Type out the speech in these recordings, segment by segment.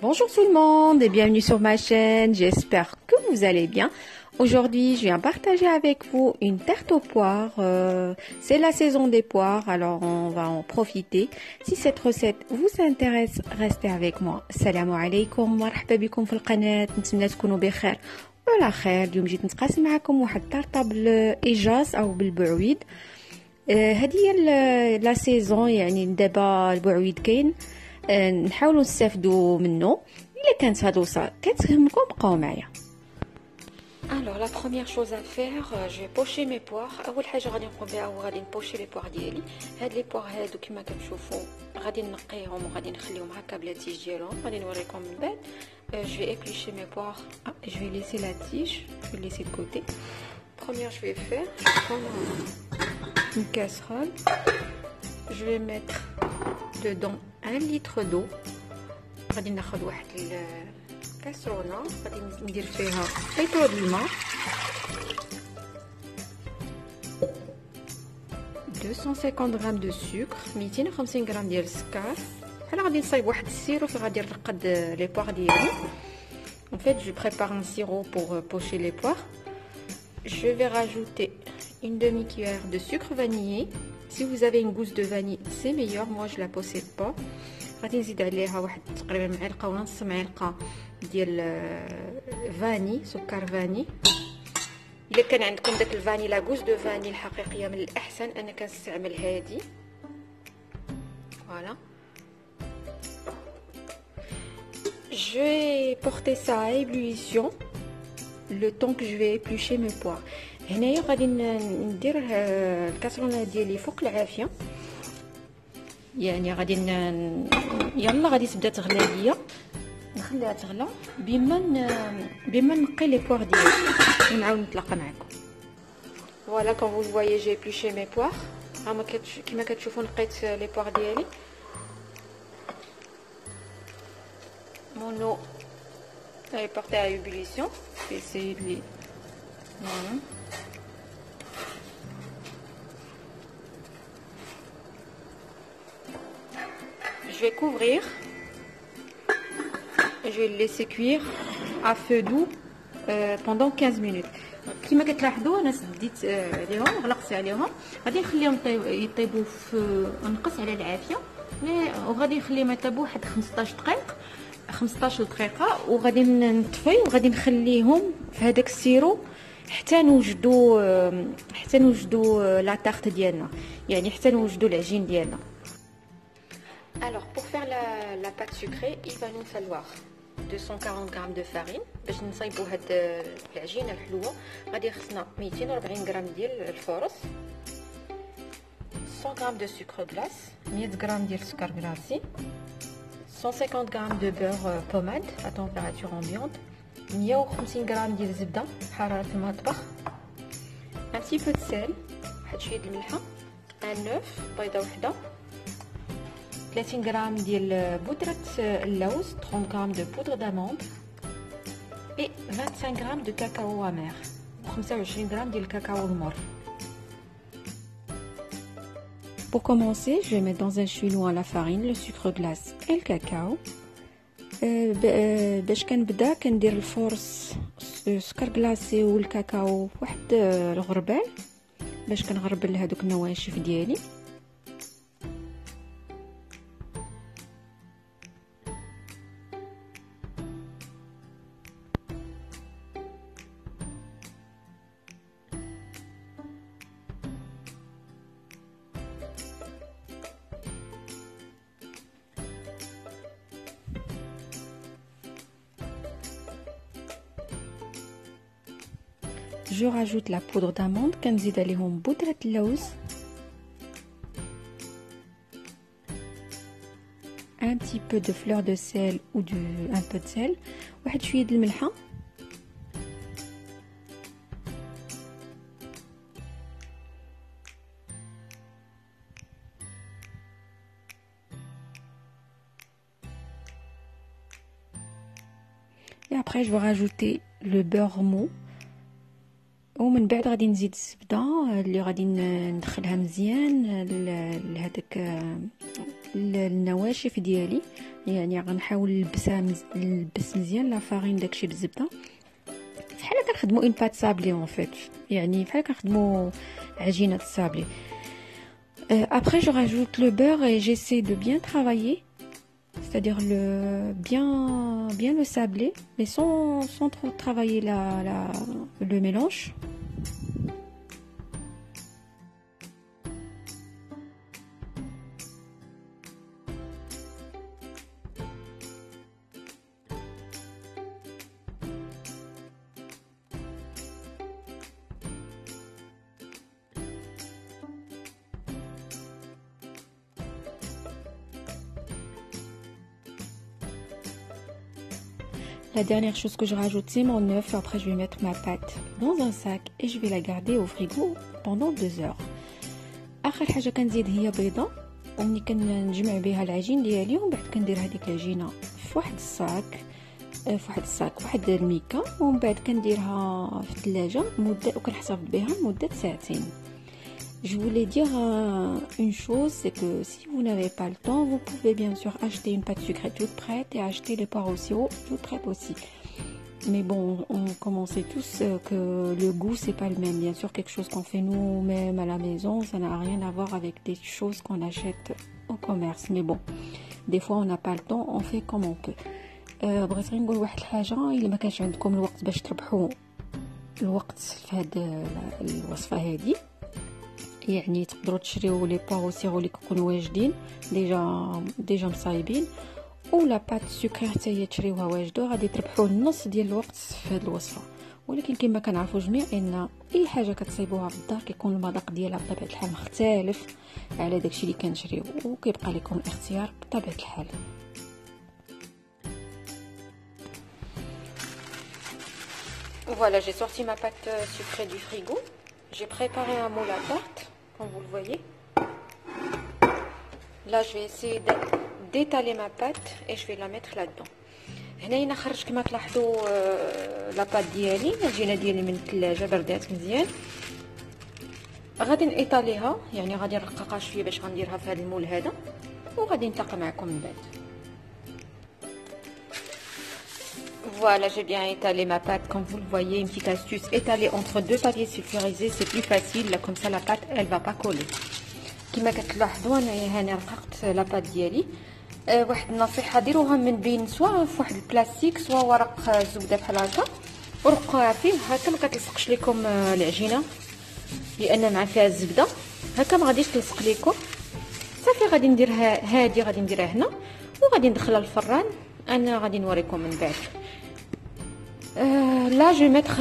Bonjour tout le monde et bienvenue sur ma chaîne, j'espère que vous allez bien. Aujourd'hui, je viens partager avec vous une tarte aux poires. C'est la saison des poires, alors on va en profiter. Si cette recette vous intéresse, restez avec moi. Assalamu alaikum, marhaba bikum في القناة. نتمنى تكونوا بخير وعلى خير. اليوم جيت نتقاسم معكم واحد التارطة بالإيجاز أو بالبعويد. هذه هي لا سيزون، يعني دابا البعويد كاين، نحاولوا نستافدوا منه. الا كانت هاد الوصفه كتهمكم بقاو معايا. Alors la première chose à faire, je vais pocher mes poires. اول حاجه غادي نقوم بها هو غادي نبوشي لي بوار ديالي. هاد لي بوار هادو كما كتشوفوا غادي نقيهم وغادي نخليهم هكا بلا تيج ديالهم، غادي نوريكم من بعد. Je vais éplucher mes poires. Je vais laisser la tige, je vais laisser de côté. Première je vais faire, je vais prendre une casserole. Je vais mettre dedans 1 litre d'eau. غادي ناخذ واحد الكاسرونه غادي ندير فيها قيطره الماء، 250 غرام دو سكر، 250 غرام ديال السكر. بحال غادي نصايب واحد السيرو في غادي نرقد لي بوار ديالي. En fait, je prépare un sirop pour pocher les poires. Je vais rajouter une demi-cuillère de sucre vanillé. Si vous avez une gousse de vanille, c'est meilleur. Moi, je la possède pas. غادي نزيد عليها واحد تقريبا معلقه ونص معلقه ديال فاني، سكر فاني. الا كان عندكم داك الفاني لا غوز دو فاني الحقيقيه من الاحسن انا كنستعمل هادي. فوالا. Je vais porter ça à ébullition le temps que je vais éplucher mes poires. هنايا غادي ندير الكاسرونه ديالي فوق العافيه، يعني غادي يلا غادي تبدا تغلى ليا، نخليها تغلى بما نقي لي بوار ديالي ونعاود نتلاقى معكم. فوالا كون vous voyez j'ai épluché mes poires. هما كما كتشوفوا نقيت لي بوار ديالي. mon eau est portée à ébullition. Je vais essayer de les... Voilà. Je vais couvrir et je vais le laisser cuire à feu doux pendant 15 minutes. كما كتلاحظوا انا سديت عليهم غلقت عليهم، غادي نخليهم يطيبوا في نقص على العافيه، وغادي نخليهم يطيبوا واحد 15 دقيقه وغادي نطفي وغادي نخليهم في هذاك السيرو حتى نوجدوا لا تارت ديالنا، يعني حتى نوجدوا العجين ديالنا. Alors pour faire la pâte sucrée, il va nous falloir 240 g de farine. باش نصايبوا هاد العجينه الحلوه غادي خصنا 240 غرام ديال الفورص، 100 g de sucre glace، 100 g ديال السكر غلاسي، 150 g de beurre pommade à température ambiante، 150 g ديال الزبده حراره المطبخ، un petit peu de sel، واحد شويه الملحه، un œuf بيضه وحده، 30 غرام ديال بودرة اللوز، 30 غرام de poudre d'amande et 25 غرام de cacao amer، 25 غرام ديال الكاكاو المر. Pour commencer, je vais mettre dans un chouinot la farine, le sucre glace et le cacao. باش كنبدا كندير الفورص السكر غلاسي والكاكاو واحد الغربال باش كنغربل هذوك النواشف ديالي. Je rajoute la poudre d'amande, كنزيد عليهم بودرة اللوز، un petit peu de fleur de sel ou un peu de sel، واحد شوية د الملحة، et après je vais rajouter le beurre mou. ومن بعد غادي نزيد الزبده اللي غادي ندخلها مزيان لهذاك النواشف ديالي، يعني غنحاول نلبس مزيان لا فارين داكشي بالزبده بحال كنخدموا اون بات سابلي اون فيت يعني بحال كنخدموا عجينه السابلي. Après je rajoute le beurre et j'essaie de bien travailler, c'est-à-dire bien le sabler mais sans trop travailler le mélange. La dernière chose que je rajoute, c'est mon œuf. Après, je vais mettre ma pâte dans un sac et je vais la garder au frigo pendant 2 heures. آخر حاجة كنزيد هي بيضة، ومني كنجمع بها العجين ديالي، ومن بعد كندير هذيك العجينة في واحد الصاك، واحد الميكا، ومن بعد كنديرها في الثلاجة مدة، وكنحتفظ بها مدة ساعتين. Je voulais dire une chose, c'est que si vous n'avez pas le temps, vous pouvez bien sûr acheter une pâte sucrée toute prête et acheter les poires au sirop toutes prêtes aussi. Mais bon, comme on sait tous que le goût c'est pas le même. Bien sûr, quelque chose qu'on fait nous-mêmes à la maison, ça n'a rien à voir avec des choses qu'on achète au commerce. Mais bon, des fois on n'a pas le temps, on fait comme on peut. بغيت غير نقول واحد الحاجة، إلا ما كانش عندكم الوقت باش تربحوا الوقت في هاد الوصفة هذه، يعني تقدروا تشريو لي بوارو سيرو اللي كيكونوا واجدين ديجا مصايبين، ولا بات سكر حتى هي تشريوها واجده، غادي تربحوا النص ديال الوقت في هذه الوصفه. ولكن كما كنعرفوا جميع ان اي حاجه كتصايبوها في الدار كيكون المذاق ديالها بطبيعه الحال مختلف على داكشي اللي كنشريو، وكيبقى لكم الاختيار بطبيعه الحال. Voilà, j'ai sorti ma pâte sucrée du frigo. J'ai préparé un moule à tarte, comme vous le voyez. Là, je vais essayer d'étaler ma pâte et je vais la mettre là-dedans. هنا خرجت كما تلاحظوا لا بات ديالي، العجينه ديالي من الثلاجه بردات مزيان. غادي نيطاليها، يعني غادي نرققها شويه باش غنديرها في هذا المول هذا، وغادي نتلاقى معكم من بعد. Voilà, j'ai bien étalé ma pâte, comme vous le voyez, une petite astuce, étaler entre 2 papiers sulfurisés, c'est plus facile, là, comme ça la pâte elle va pas coller. كما كتلاحظوا انا هنا رققت لا بات ديالي. واحد النصيحه، ديروها من بين سواء في واحد البلاستيك سواء ورق زبده بحال هكا، ورقوها فيه هكا ما كتلصقش لكم العجينه، لان مع فيها الزبده هكا ما غاديش تلصق لكم. صافي غادي نديرها هادي، غادي نديرها هنا وغادي ندخلها الفران. انا غادي نوريكم من بعد. Là, je vais mettre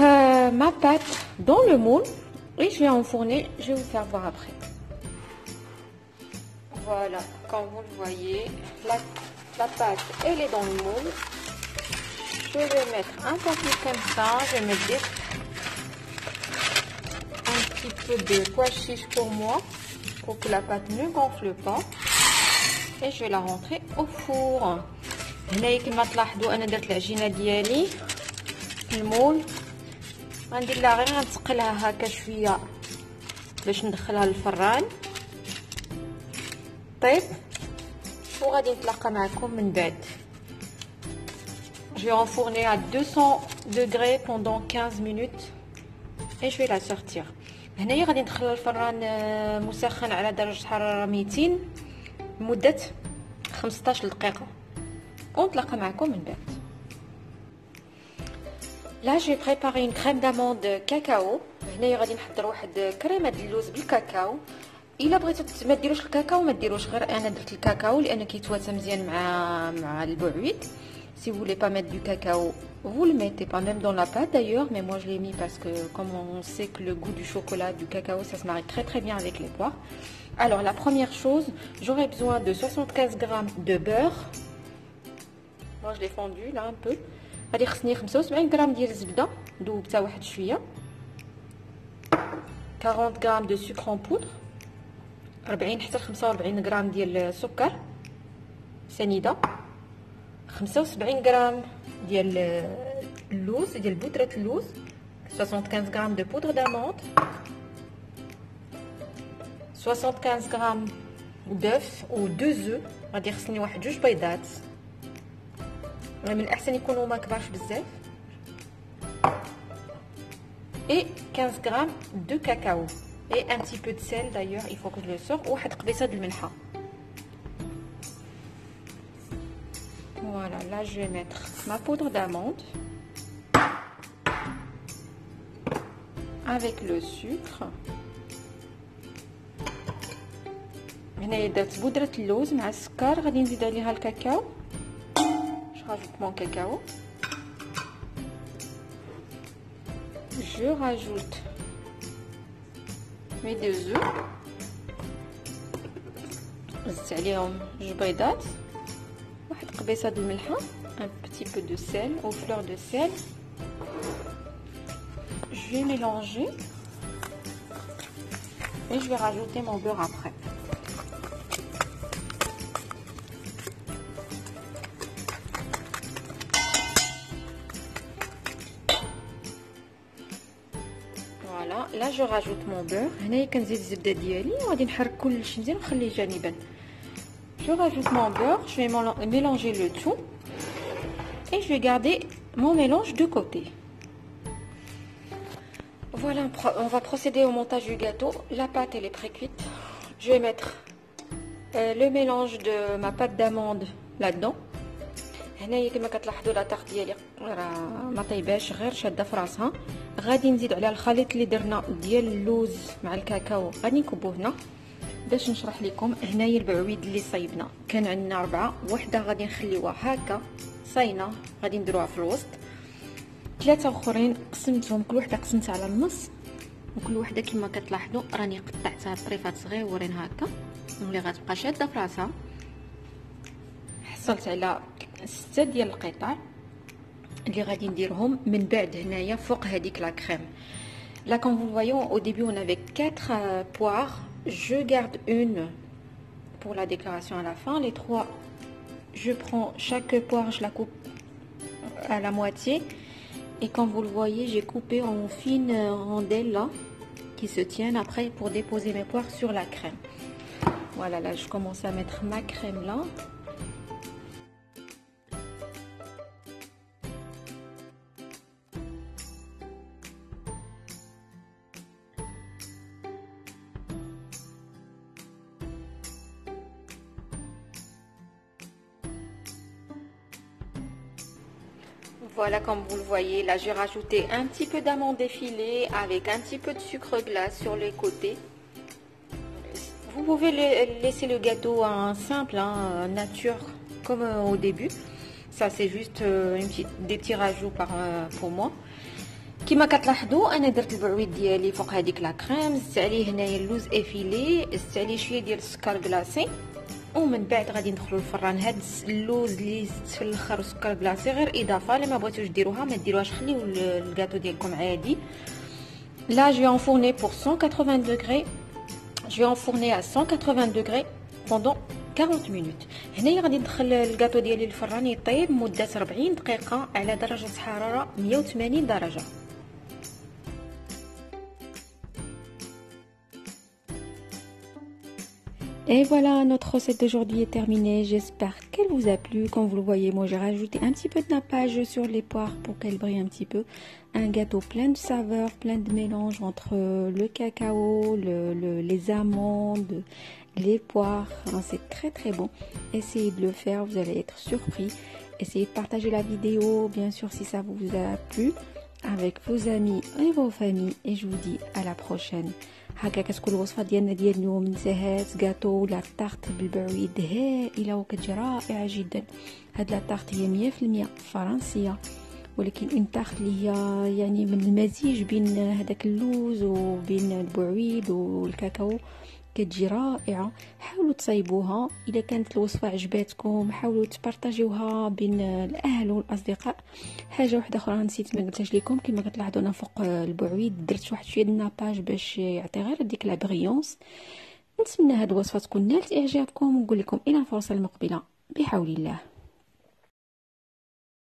ma pâte dans le moule et je vais enfourner. Je vais vous faire voir après. Voilà, comme vous le voyez, la pâte elle est dans le moule. Je vais mettre un peu comme ça. Je vais mettre un petit peu de pois chiche pour moi, pour que la pâte ne gonfle pas. Et je vais la rentrer au four. هنايا كما تلاحظوا انا درت العجينه ديالي في المول، غندير لها غير غنتقلها هكا شويه باش ندخلها للفران طيب، وغادي نتلاقى معكم من بعد. Je vais enfourner à 200 degrés pendant 15 minutes et je vais la sortir. هنايا غادي ندخلها للفران مسخن على درجه حراره 200 لمده 15 دقيقه، ونتلاقى معكم من بعد. Là, je vais préparer une crème d'amande cacao. هنايا غادي نحضر واحد كريمه ديال اللوز بالكاكاو. الا بغيتو ما ديروش الكاكاو ما ديروش، غير انا درت الكاكاو لان كيتواتى مزيان مع البعويد. Si vous voulez pas mettre du cacao, vous le mettez pas, même dans la pâte d'ailleurs, mais moi je l'ai mis parce que comme on sait que le goût du chocolat, du cacao, ça se marie très très bien avec les poires. Alors la première chose, j'aurai besoin de 75 g de beurre. Moi je l'ai fondu là un peu. غادي خصني 75 غرام ديال الزبده ذوبتها واحد شويه، 40 غرام دو سكر ان بودر، 40 حتى 45 غرام ديال السكر سنيده، 75 غرام ديال اللوز ديال بودره اللوز، 75 غرام دو بودر d'amande، 75 غرام دœuf و 2 œufs، غادي خصني واحد 2 بيضات من الاحسن يكونوا ما كبارش بزاف. et 15 grammes de cacao et un petit peu de sel d'ailleurs, il faut que je le sorte. وواحد قبيصه د الملحه. Voilà, là je vais mettre ma poudre d'amande avec le sucre. هنايا درت بودرة اللوز مع السكر، غادي نزيد عليها الكاكاو. Je rajoute mon cacao. Je rajoute mes 2 œufs. زدت عليهم 2 بيضات، واحد قبيصه د الملحه، un petit peu de sel ou fleur de sel. Je vais mélanger et je vais rajouter mon beurre après. Voilà, là je rajoute mon beurre. هنايا كنزيد الزبده ديالي وغادي نحرك كلشي مزيان ونخليه جانبا. Je rajoute mon beurre, je vais mélanger le tout et je vais garder mon mélange de côté. Voilà, on va procéder au montage du gâteau. La pâte elle est pré-cuite. Je vais mettre le mélange de ma pâte d'amande là-dedans. هنايا كما كتلاحظوا لا طاغ ديالي راه ما طيباش، غير شاده في راسها. غادي نزيد عليها الخليط اللي درنا ديال اللوز مع الكاكاو، غادي نكبو هنا باش نشرح لكم. هنايا البعويد اللي صايبنا كان عندنا 4، وحده غادي نخليوها هكا صاينه غادي نديروها في الوسط، 3 اخرين قسمتهم، كل وحده قسمتها على النص، وكل وحده كما كتلاحظوا راني قطعتها طريفات صغيورين هكا اللي غتبقى شاده في راسها. حصلت على 6 ديال القطع اللي غادي نديرهم من بعد هنايا فوق هذيك لا كريم. Là comme vous le voyez au début on avait 4 poires, je garde une pour la décoration à la fin. Les 3 je prends chaque poire, je la coupe à la moitié et comme vous le voyez j'ai coupé en fines rondelles là qui se tiennent après pour déposer mes poires sur la crème. Voilà, là je commence à mettre ma crème là. Voilà, comme vous le voyez, là j'ai rajouté un petit peu d'amande effilée avec un petit peu de sucre glace sur les côtés. Vous pouvez laisser le gâteau simple, nature, comme au début. Ça c'est juste des petits rajouts pour moi. كما كتلاحظوا انا درت البعويد ديالي فوق هذيك لا كريم، زدت عليه هنايا اللوز افيلي، زدت عليه شويه ديال السكر كلاصي، ومن بعد غادي ندخلوا الفران. هاد اللوز اللي زدت في الاخر والسكر كلاصي غير اضافه، الا ما بغيتوش ديروها ما ديروهاش، خليو الكاطو ديالكم عادي. Là je vais enfourner pour 180 degrés. Je vais enfourner à 180 degrés pendant 40 minutes. هنايا غادي ندخل الكاطو ديالي للفران يطيب مده 40 دقيقه على درجه حراره 180 درجه. Et voilà, notre recette d'aujourd'hui est terminée. J'espère qu'elle vous a plu. Comme vous le voyez, moi j'ai rajouté un petit peu de nappage sur les poires pour qu'elles brillent un petit peu. Un gâteau plein de saveurs, plein de mélange entre le cacao, les amandes, les poires. C'est très très bon. Essayez de le faire, vous allez être surpris. Essayez de partager la vidéo, bien sûr, si ça vous a plu, avec vos amis et vos familles. Et je vous dis à la prochaine. هكا كتكون الوصفه ديالنا ديال اليوم، نتاهات غاتو ولا طارت بالبعويد هائله وكتجي رائعه جدا. هاد لا طارت هي 100% فرنسيه، ولكن اون طارت اللي هي يعني من المزيج بين هذاك اللوز وبين البعويد والكاكاو، كتجي رائعه. حاولوا تصايبوها، اذا كانت الوصفه عجباتكم حاولوا تبارطاجيوها بين الاهل والاصدقاء. حاجه واحده اخرى نسيت ما قلتهاش لكم، كما كتلاحظوا انا فوق البعويد درت واحد شويه د الناباج باش يعطي غير ديك لا بريونس. نتمنى هاد الوصفه تكون نالت اعجابكم، ونقول لكم الى الفرصه المقبله بحول الله.